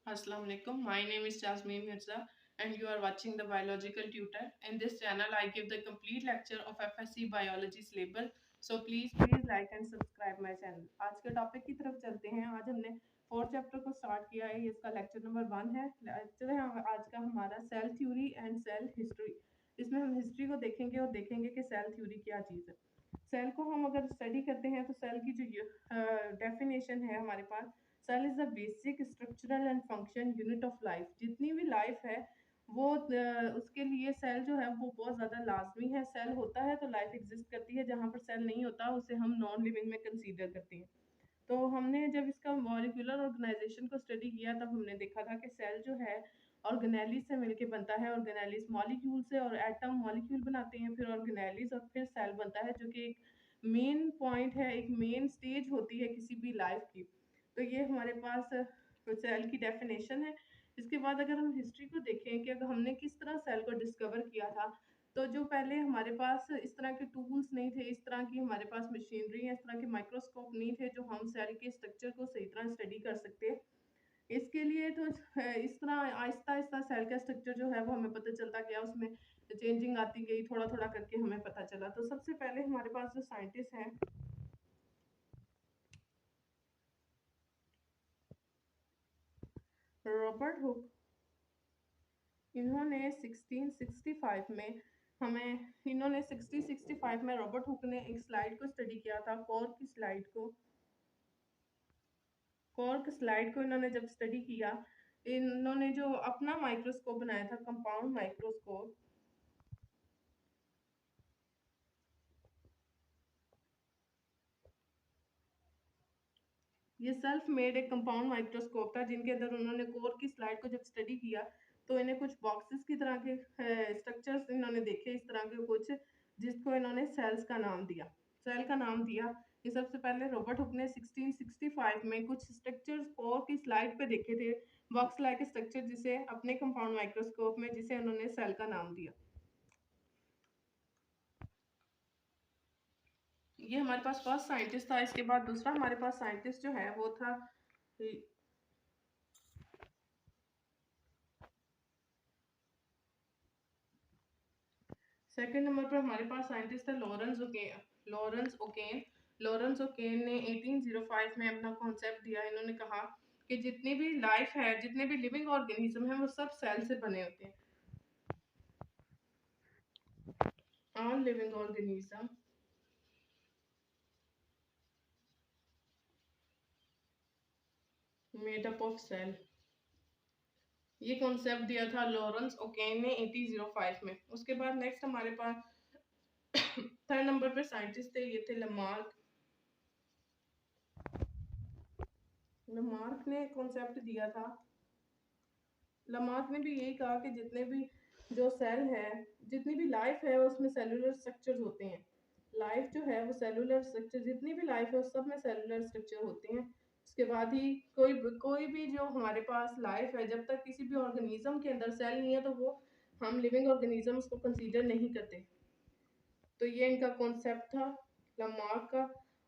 Assalamu alaikum. My name is Jasmine Mirza and you are watching the Biological Tutor. In this channel, I give the complete lecture of FSC Biology syllabus. So please like and subscribe my channel. आज के topic की तरफ चलते हैं। आज हमने fourth chapter को start किया है। इसका लेक्चर नंबर 1 है। लेक्चर है आज का हमारा cell theory and cell history. इसमें हम हिस्ट्री को देखेंगे और देखेंगे कि सेल थ्योरी क्या चीज़ है। सेल को हम अगर स्टडी करते हैं तो सेल की जो डेफिनेशन है हमारे पास, cell is the basic structural and function unit of life. जितनी भी लाइफ है वो उसके लिए सेल जो है वो बहुत ज़्यादा लाजमी है। सेल होता है तो लाइफ एग्जिस्ट करती है, जहाँ पर सेल नहीं होता उसे हम नॉन लिविंग में कंसीडर करते हैं। तो हमने जब इसका मॉलिक्यूलर ऑर्गेनाइजेशन को स्टडी किया तब हमने देखा था कि सेल जो है ऑर्गेनेलिस से मिलके बनता है। ऑर्गेनेलिस मॉलिक्यूल से और एटम मॉलिक्यूल बनाते हैं, फिर ऑर्गेनेलिस और फिर सेल बनता है, जो कि एक मेन पॉइंट है, एक मेन स्टेज होती है किसी भी लाइफ की। तो ये हमारे पास सेल की डेफिनेशन है। इसके बाद अगर हम हिस्ट्री को देखें कि अगर हमने किस तरह सेल को डिस्कवर किया था, तो जो पहले हमारे पास इस तरह के टूल्स नहीं थे, इस तरह की हमारे पास मशीनरी है, इस तरह के माइक्रोस्कोप नहीं थे जो हम सेल के स्ट्रक्चर को सही तरह स्टडी कर सकते। इसके लिए तो इस तरह आहिस्ता आहिस्ता सेल का स्ट्रक्चर जो है वो हमें पता चलता गया, उसमें चेंजिंग आती गई, थोड़ा थोड़ा करके हमें पता चला। तो सबसे पहले हमारे पास जो साइंटिस्ट हैं, रॉबर्ट हुक, इन्होंने 1665 में हमें इन्होंने 1665 में रॉबर्ट हुक ने एक स्लाइड को स्टडी किया था, कॉर्क स्लाइड को इन्होंने जब स्टडी किया, इन्होंने जो अपना माइक्रोस्कोप बनाया था, कंपाउंड माइक्रोस्कोप, ये सेल्फ मेड एक कंपाउंड माइक्रोस्कोप था जिनके अंदर उन्होंने कोर की स्लाइड को जब स्टडी किया तो इन्हें कुछ बॉक्सेस की तरह के स्ट्रक्चर्स इन्होंने देखे, इस तरह के कुछ, जिसको इन्होंने सेल्स का नाम दिया, सेल का नाम दिया। ये सबसे पहले रॉबर्ट हुक ने 1665 में कुछ स्ट्रक्चर्स कोर की स्लाइड पे देखे थे, बॉक्स लाइक स्ट्रक्चर, जिसे अपने कंपाउंड माइक्रोस्कोप में जिसे उन्होंने सेल का नाम दिया। ये हमारे पास फर्स्ट साइंटिस्ट था। इसके बाद दूसरा हमारे पास साइंटिस्ट जो है वो था, सेकंड नंबर पर हमारे पास साइंटिस्ट है लॉरेंस ओकेन ने 1805 में अपना कॉन्सेप्ट दिया। इन्होंने कहा कि जितनी भी लाइफ है, जितने भी लिविंग ऑर्गेनिज्म है, वो सब सेल से बने होते हैं। All living organism made up of cell. ये कॉन्सेप्ट दिया था लॉरेंस ओकेन ने 1805 में। उसके बाद नेक्स्ट हमारे पास थर्ड नंबर पे साइंटिस्ट थे, ये थे लमार्क। लमार्क ने कॉन्सेप्ट दिया था, लमार्क ने भी यही कहा कि जितने भी जो सेल है, जितनी भी लाइफ है, उसमें सेलुलर स्ट्रक्चर्स होते हैं। लाइफ जो है वो सेलुलर स्ट्रक्चर, जितनी भी लाइफ है उस सब में सेलुलर स्ट्रक्चर होते हैं। उसके बाद ही कोई भी जो हमारे पास लाइफ है, जब तक किसी भी ऑर्गेनिज्म के अंदर सेल नहीं है तो वो हम लिविंग ऑर्गेनिज्म उसको कंसीडर नहीं करते। तो ये इनका कॉन्सेप्ट था लमार्क का,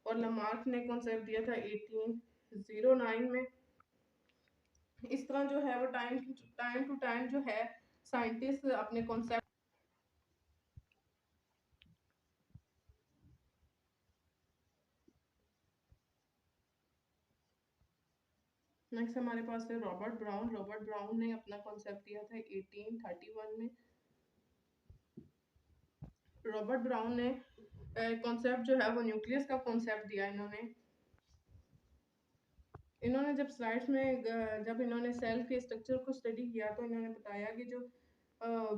और लमार्क ने कॉन्सेप्ट दिया था 1809 में। इस तरह जो है वो टाइम टू टाइम जो है साइंटिस्ट अपने कॉन्सेप्ट। नेक्स्ट हमारे पास है रॉबर्ट ब्राउन ने अपना कॉन्सेप्ट दिया था 1831 में। रॉबर्ट ब्राउन ने कॉन्सेप्ट जो है वो न्यूक्लियस का कॉन्सेप्ट दिया। इन्होंने जब स्लाइड्स में जब इन्होंने सेल के स्ट्रक्चर को स्टडी किया तो इन्होंने बताया कि जो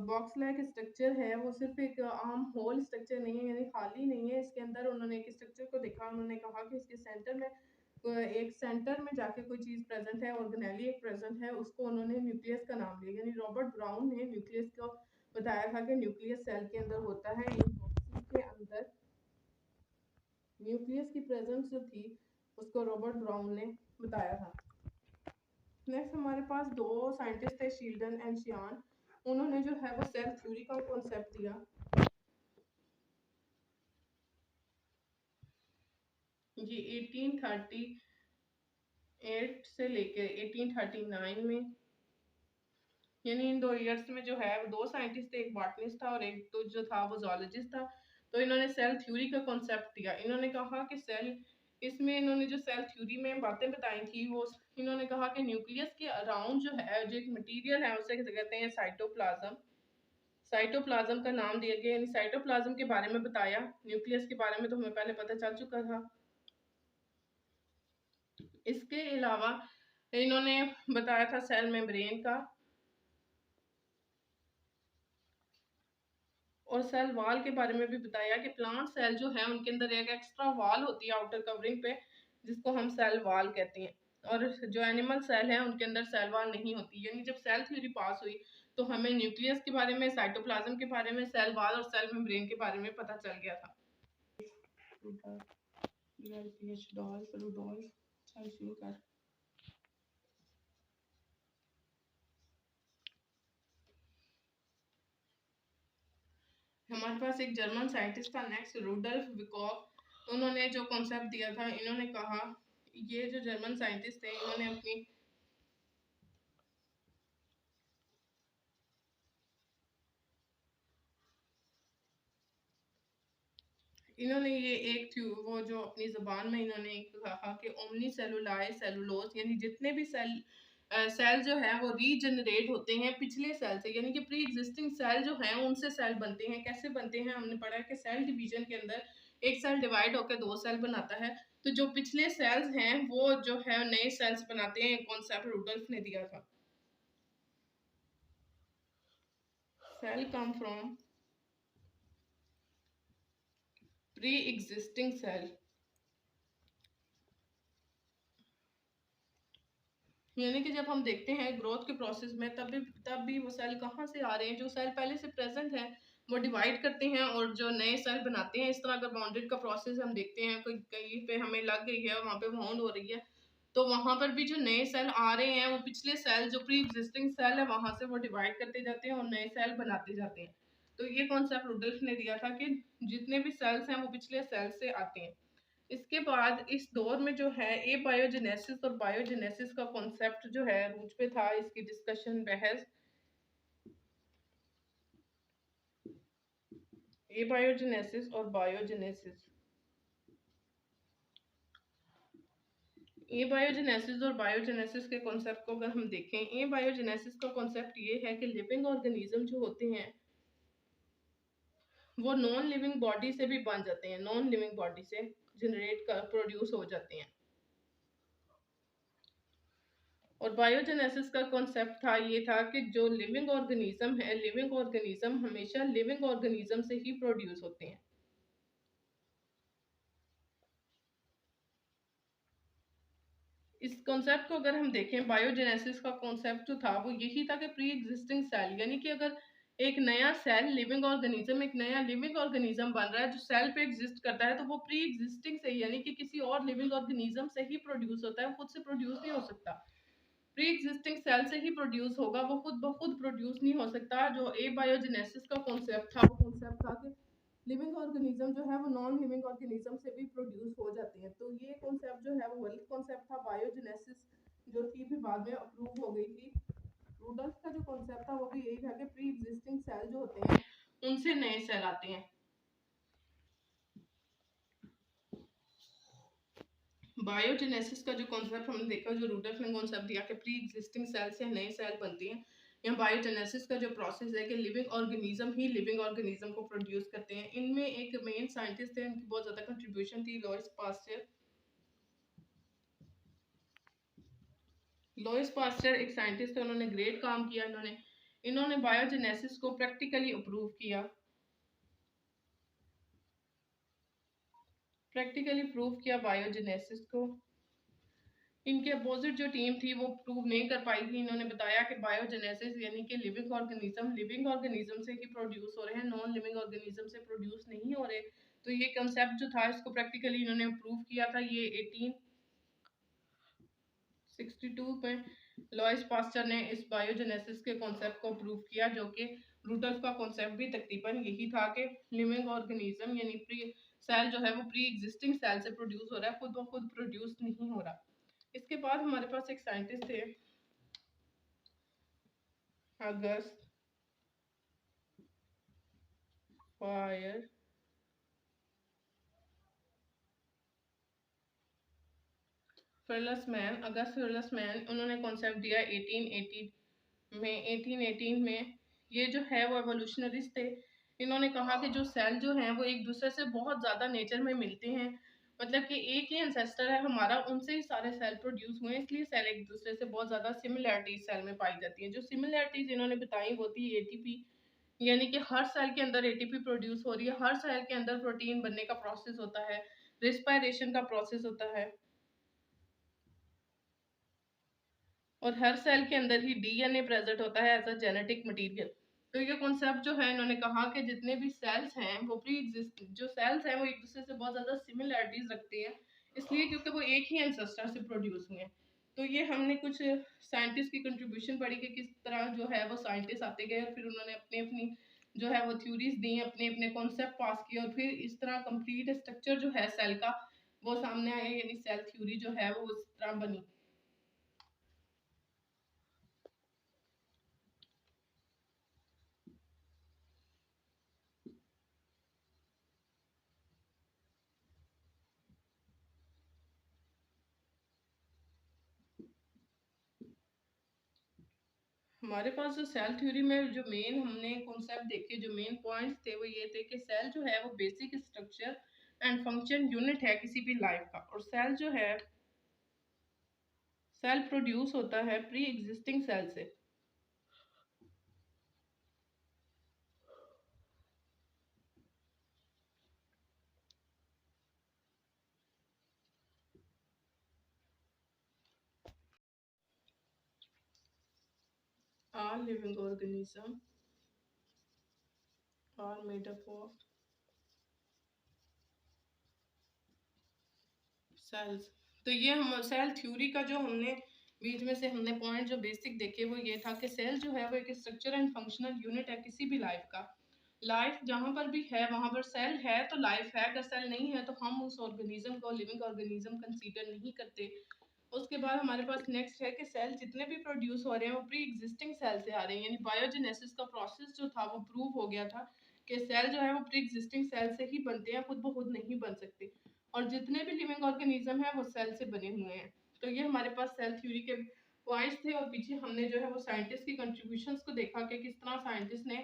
बॉक्स लाइक स्ट्रक्चर है वो सिर्फ एक आम होल स्ट्रक्चर नहीं है, यानी खाली नहीं है। इसके अंदर उन्होंने एक स्ट्रक्चर को देखा, उन्होंने कहा कि इसके सेंटर में एक सेंटर में जाके कोई चीज़ प्रेजेंट है, ऑर्गेनेली एक प्रेजेंट है, उसको उन्होंने न्यूक्लियस का नाम दिया। यानी रॉबर्ट ब्राउन ने न्यूक्लियस को बताया था कि न्यूक्लियस सेल के अंदर होता है। इन बॉक्सेस के अंदर न्यूक्लियस की प्रेजेंस जो थी उसको रॉबर्ट ब्राउन ने बताया था। नेक्स्ट हमारे पास दो साइंटिस्ट थे, शील्डन एंड शियान। उन्होंने जो है वो सेल थ्योरी का कॉन्सेप्ट दिया। ये 1830 1808 से लेकर 1839 में, यानी इन 2 ईयर्स में जो है वो 2 साइंटिस्ट थे, एक बॉटनिस्ट था और एक तो जो था वो जोलॉजिस्ट था। तो इन्होंने सेल थ्योरी का कॉन्सेप्ट दिया। इन्होंने कहा कि सेल, इसमें इन्होंने जो सेल थ्योरी में बातें बताई थी वो इन्होंने कहा कि न्यूक्लियस के अराउंड जो है जो एक मटेरियल है उसे कहते हैं साइटोप्लाज्म। साइटोप्लाज्म का नाम दिया गया, यानी साइटोप्लाज्म के बारे में बताया। न्यूक्लियस के बारे में तो हमें पहले पता चल चुका था। इसके अलावा इन्होंने बताया था सेल मेम्ब्रेन का, और सेल वॉल के बारे में भी बताया कि प्लांट सेल जो है उनके अंदर एक एक्स्ट्रा वॉल होती है आउटर कवरिंग पे, जिसको हम सेल वॉल कहते हैं। और जो एनिमल सेल है उनके अंदर सेल वॉल नहीं होती। यानी जब सेल थ्योरी पास हुई तो हमें न्यूक्लियस के बारे में, साइटोप्लाज्म के बारे में, सेल वॉल और सेल मेम्ब्रेन के बारे में पता चल गया था। शुरू कर। हमारे पास एक जर्मन साइंटिस्ट था नेक्स्ट, रुडल्फ विकॉक। उन्होंने जो कॉन्सेप्ट दिया था, इन्होंने कहा, ये जो जर्मन साइंटिस्ट थे इन्होंने अपनी इन्होंने ये एक थी वो जो अपनी ज़बान में इन्होंने एक कहा कि ओमनी सेलुलाए सेलुलोज, यानी जितने भी सेल जो है वो रीजनरेट होते हैं पिछले सेल से, यानी कि प्री एग्जिस्टिंग सेल जो हैं उनसे सेल बनते हैं। कैसे बनते हैं, हमने पढ़ा है कि सेल डिवीजन के अंदर एक सेल डिवाइड होकर 2 सेल बनाता है। तो जो पिछले सेल्स हैं वो जो है नए सेल्स बनाते हैं। कॉन्सेप्ट रुडल्फ ने दिया था। Cell come from pre existing cell, यानी कि जब हम देखते हैं ग्रोथ के प्रोसेस में तब भी वो सेल कहाँ से आ रहे हैं, जो सेल पहले से प्रेजेंट है वो डिवाइड करते हैं और जो नए सेल बनाते हैं। इस तरह अगर बाउंडेड का प्रोसेस हम देखते हैं, कोई कहीं पे हमें लग गई है और वहाँ पे बाउंड हो रही है, तो वहां पर भी जो नए सेल आ रहे हैं वो पिछले सेल जो प्री एग्जिस्टिंग सेल है वहां से वो डिवाइड करते जाते हैं और नए सेल बनाते जाते हैं। तो ये कॉन्सेप्ट रुडल्फ ने दिया था कि जितने भी सेल्स हैं वो पिछले सेल से आते हैं। इसके बाद इस दौर में जो है ए बायोजेनेसिस और बायोजेनेसिस का कॉन्सेप्ट जो है रूट पे था, इसकी डिस्कशन बहस। ए बायोजेनेसिस और बायोजेनेसिस, ए बायोजेनेसिस और बायोजेनेसिस के कॉन्सेप्ट को अगर हम देखें, ए बायोजेनेसिस का कॉन्सेप्ट ये है कि लिविंग ऑर्गेनिज्म जो होते हैं वो नॉन लिविंग बॉडी से भी बन जाते हैं, नॉन लिविंग बॉडी से जनरेट कर प्रोड्यूस हो जाते हैं। और बायोजेनेसिस का कॉन्सेप्ट था ये था कि जो लिविंग ऑर्गेनिज्म है, लिविंग ऑर्गेनिज्म हमेशा लिविंग ऑर्गेनिज्म से ही प्रोड्यूस होते हैं। इस कॉन्सेप्ट को अगर हम देखें, बायोजेनेसिस का कॉन्सेप्ट जो था वो यही था कि प्री एग्जिस्टिंग सेल, यानी कि अगर एक नया सेल लिविंग ऑर्गेनिज्म, एक नया लिविंग ऑर्गेनिज्म बन रहा है जो सेल पे एग्जिस्ट करता है, तो वो प्री एग्जिस्टिंग से, यानी कि किसी और लिविंग ऑर्गेनिज्म से ही प्रोड्यूस होता है, वो खुद से प्रोड्यूस नहीं हो सकता। प्री एग्जिस्टिंग सेल से ही प्रोड्यूस होगा, वो खुद ब खुद प्रोड्यूस नहीं हो सकता। जो ए बायोजेनेसिस का कॉन्सेप्ट था वो कॉन्सेप्ट था कि लिविंग ऑर्गेनिज्म जो है वो नॉन लिविंग ऑर्गेनिज्म से भी प्रोड्यूस हो जाते हैं। तो ये कॉन्सेप्ट जो है वो वही कॉन्सेप्ट था बायोजेनेसिस, जो थी फिर बाद में अप्रूव हो गई थी। रूडल्फ का जो कॉन्सेप्ट था वो भी यही था कि प्री एग्जिस्टिंग सेल जो होते हैं उनसे नए सेल आते हैं। बायोजेनेसिस का जो कॉन्सेप्ट हमने देखा, जो रूडल्फ ने कॉन्सेप्ट दिया कि प्री एग्जिस्टिंग सेल से नए सेल बनती हैं, या बायोजेनेसिस का जो प्रोसेस है कि लिविंग ऑर्गेनिज्म ही लिविंग ऑर्गेनिज्म को प्रोड्यूस करते हैं। इनमें एक मेन साइंटिस्ट थे, उनकी बहुत ज़्यादा कंट्रीब्यूशन थी, लॉइस पास्चर। लॉइस पास्चर एक साइंटिस्ट थे, उन्होंने ग्रेट काम किया। इन्होंने इन्होंने बायोजेनेसिस को प्रैक्टिकली अप्रूव किया, प्रैक्टिकली प्रूव किया बायोजेनेसिस को। इनके अपोजिट जो टीम थी वो प्रूव नहीं कर पाई थी। इन्होंने बताया कि बायोजेनेसिस यानी कि लिविंग ऑर्गेनिज्म से ही प्रोड्यूस हो रहे हैं, नॉन लिविंग ऑर्गेनिज्म से प्रोड्यूस नहीं हो रहे। तो ये कंसेप्ट जो था इसको प्रैक्टिकली इन्होंने प्रूव किया था। ये 1862 में लॉइस पास्चर ने इस बायोजेनेसिस के कॉन्सेप्ट को प्रूव किया, जो कि रूडल्फ का कॉन्सेप्ट भी तकरीबन यही था कि लिविंग ऑर्गेनिज्म यानी प्री सेल जो है वो प्री एग्जिस्टिंग सेल से प्रोड्यूस हो रहा है, खुद ब खुद प्रोड्यूस नहीं हो रहा। इसके बाद हमारे पास एक साइंटिस्ट थे, अगस्त फायर फर्लसमैन, अगस्त फर्लसमैन, उन्होंने कॉन्सेप्ट दिया 1818 में। 1818 में ये जो है वो एवोल्यूशनरिस्ट थे। इन्होंने कहा कि जो सेल जो हैं वो एक दूसरे से बहुत ज़्यादा नेचर में मिलते हैं, मतलब कि एक ही एंसेस्टर है हमारा, उनसे ही सारे सेल प्रोड्यूस हुए, इसलिए सेल एक दूसरे से बहुत ज़्यादा सिमिलैरिटीज सेल में पाई जाती हैं। जो सिमिलैरिटीज इन्होंने बताई वो थी एटीपी, यानी कि हर सेल के अंदर एटीपी प्रोड्यूस हो रही है, हर सेल के अंदर प्रोटीन बनने का प्रोसेस होता है, रिस्पायरेशन का प्रोसेस होता है, और हर सेल के अंदर ही डीएनए प्रेजेंट होता है एज अ जेनेटिक मटेरियल। तो ये कॉन्सेप्ट जो है इन्होंने कहा कि जितने भी सेल्स हैं वो प्री एग्जिस्ट, जो सेल्स हैं वो एक दूसरे से बहुत ज़्यादा सिमिलैरिटीज रखते हैं, इसलिए क्योंकि वो एक ही एंसेस्टर से प्रोड्यूस हुए हैं। तो ये हमने कुछ साइंटिस्ट की कंट्रीब्यूशन पढ़ी कि किस तरह जो है वो साइंटिस्ट आते गए और फिर उन्होंने अपनी अपनी जो है वो थ्योरीज दी, अपने अपने कॉन्सेप्ट पास किए, और फिर इस तरह कंप्लीट स्ट्रक्चर जो है सेल का वो सामने आया, यानी सेल थ्योरी जो है वो उस तरह बनी। हमारे पास जो सेल थ्योरी में जो मेन हमने कॉन्सेप्ट देखे, जो मेन पॉइंट्स थे वो ये थे कि सेल जो है वो basic structure and function unit है किसी भी लाइफ का, और सेल जो है सेल प्रोड्यूस होता है प्री एग्जिस्टिंग सेल से। All living organism are made up of cells. तो ये हम सेल थ्योरी का जो हमने बीच में से हमने पॉइंट जो बेसिक देखे वो ये था कि सेल जो है वो एक स्ट्रक्चर एंड फंक्शनल यूनिट है किसी भी लाइफ का। लाइफ जहाँ पर भी है वहाँ पर सेल है तो लाइफ है, अगर सेल नहीं है तो हम उस ऑर्गेनिज्म को लिविंग ऑर्गेनिज्म कंसीडर नहीं करते। उसके बाद हमारे पास नेक्स्ट है कि सेल जितने भी प्रोड्यूस हो रहे हैं वो प्री एग्जिस्टिंग सेल से आ रहे हैं, यानी बायोजेनेसिस का प्रोसेस जो था वो प्रूव हो गया था कि सेल जो है वो प्री एग्जिस्टिंग सेल से ही बनते हैं, खुद ब खुद नहीं बन सकते, और जितने भी लिविंग ऑर्गेनिज्म है वो सेल से बने हुए हैं। तो ये हमारे पास सेल थ्योरी के पॉइंट्स थे, और पीछे हमने जो है वो साइंटिस्ट की कंट्रीब्यूशंस को देखा कि किस तरह साइंटिस्ट ने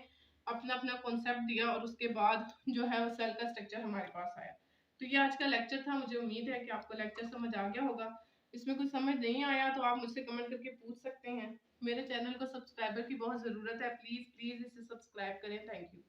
अपना अपना कॉन्सेप्ट दिया, और उसके बाद जो है वो सेल का स्ट्रक्चर हमारे पास आया। तो ये आज का लेक्चर था, मुझे उम्मीद है कि आपको लेक्चर समझ आ गया होगा। इसमें कुछ समझ नहीं आया तो आप मुझसे कमेंट करके पूछ सकते हैं। मेरे चैनल को सब्सक्राइबर की बहुत ज़रूरत है, प्लीज़ प्लीज़ इसे सब्सक्राइब करें। Thank you.